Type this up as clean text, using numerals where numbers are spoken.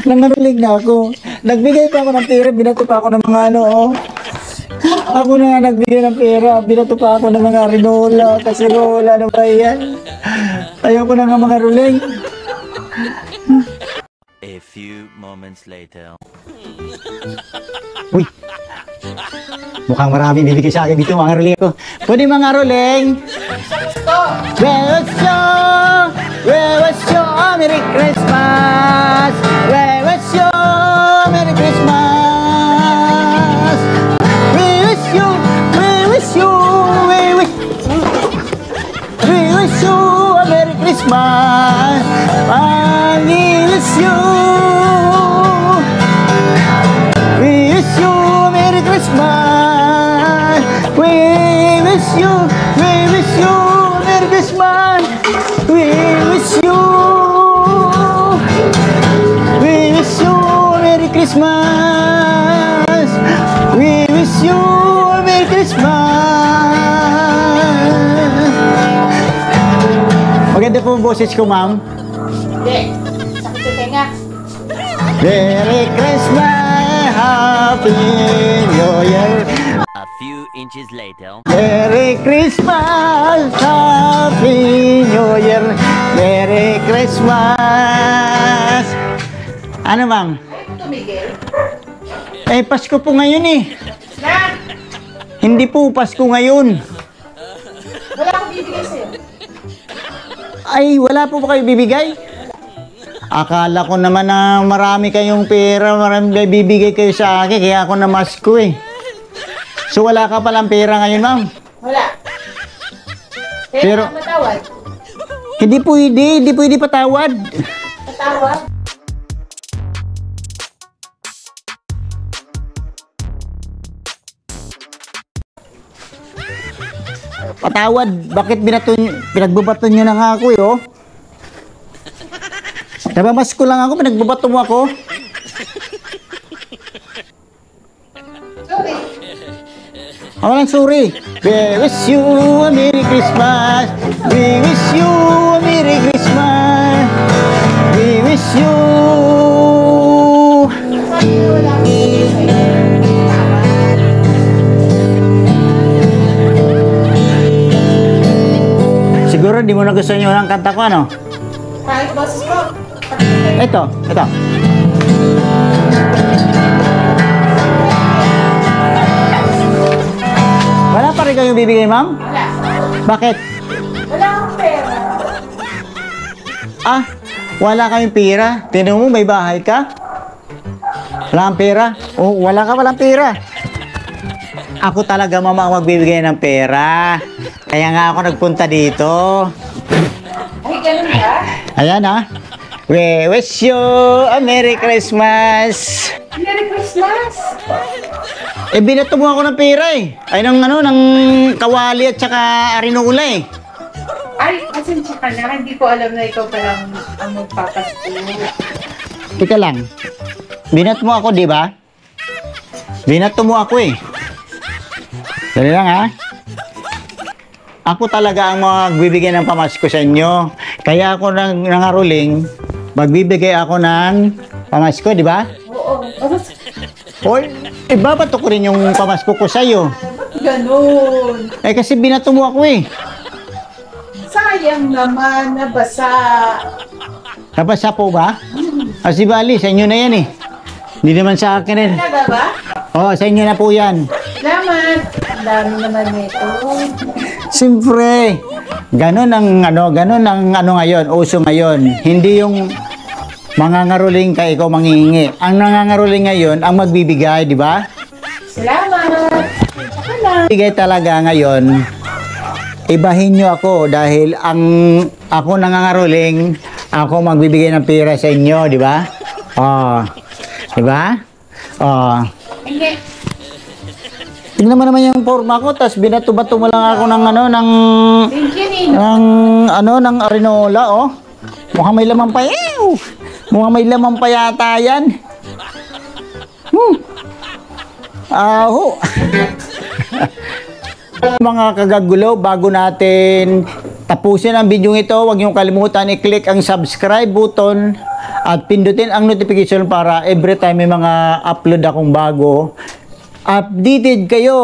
Nangaruling na ako. Nagbigay pa ako ng pera, binato pa ako ng mga ano, oh. Ako na nga nagbigay ng pera, binato pa ako ng mga rinola, kasirola, ano ba yan? Ayaw ko na nga mga ruling. A few moments later. Uy! Mukhang marami bibigay sa akin dito mga ruling ko. Pwede mga ruling! Where was your Merry Christmas? Where was your Merry Christmas? We wish you a Merry Christmas. We wish you a Merry Christmas. We wish you a Merry Christmas. We wish you a Merry Christmas. We wish you a Merry Christmas. Maganda po ang boses ko, ma'am. Hindi. Sakit sa tenga. Merry Christmas, Happy New Year. A few inches later. Merry Christmas, Happy New Year. Merry Christmas. Ano, ma'am? Tumigil. Eh, Pasko po ngayon eh. Na! Hindi po Pasko ngayon. Wala akong bibigay sa'yo. Ay, wala po ba kayo bibigay? Akala ko naman na marami kayong pera, marami bibigay kayo sa akin, kaya ako namasko eh. So wala ka palang pera ngayon, ma'am? Wala. Pero- Kaya matawad. Hindi pwede patawad. Matawad? Patawad, bakit pinagbabato nyo na nga ako eh, oh? Nabamasko lang ako, pinagbabato mo ako. Sorry. Walang sorry. We wish you a Merry Christmas. We wish you a Merry Christmas. We wish you. Sabi ko wala akong bibigay sa'yo. Siguro di mo nagustuhan yung ang kanta ko, ano? Kahit boses ko. Ito. Wala pa rin kayong bibigay, ma'am? Wala. Bakit? Wala akong pera. Ah, wala kaming pera. Tinan mo, may bahay ka? Wala kang pera? Oh, walang pera. Ako talaga, mama, ang magbibigay ng pera. Kaya nga ako nagpunta dito. Ay, ganun ba? Ayan, ah. We wish you a Merry Christmas. Merry Christmas! Eh, binato mo ako ng pera eh. Ay, ng kawali at saka arinola eh. Ay, pasensya ka na. Hindi ko alam na ikaw palang ang magpapasko. Teka lang. Binato mo ako, di ba? Binato mo ako eh. Dali lang, ha? Ako talaga ang magbibigay ng pamasko sa inyo. Kaya ako nangaruling, magbibigay ako ng pamasko, di ba? Oo. O, ibabato ko rin yung pamasko ko sa'yo. Ganun. Eh, kasi binato mo ako eh. Sayang naman, nabasa. Nabasa po ba? Kasi bali, sa inyo na yan eh. Hindi naman sa akin rin. Talaga ba? Oo, sa inyo na po yan. Salamat. Ang dami naman nito. Siyempre, ganun ang ngayon, uso ngayon. Hindi yung mangangaruling ka, ikaw manghihingi. Ang nangangaruling ngayon, ang magbibigay, di ba? Salamat. Saka lang. Bigay talaga ngayon, ibahin nyo ako dahil ako nangangaruling, ako magbibigay ng pera sa inyo, di ba? Oh, di ba? Oh. Hindi. Tingnan mo naman yung forma ko, tapos binato-bato mo lang ako ng Thank you, Nino. ng arinola, oh. Mukhang may laman pa, mukhang may laman pa yata yan. Aho. Mga kagagulo, bago natin tapusin ang video ito, huwag niyong kalimutan i-click ang subscribe button at pindutin ang notification para every time may mga upload akong bago, updated kayo.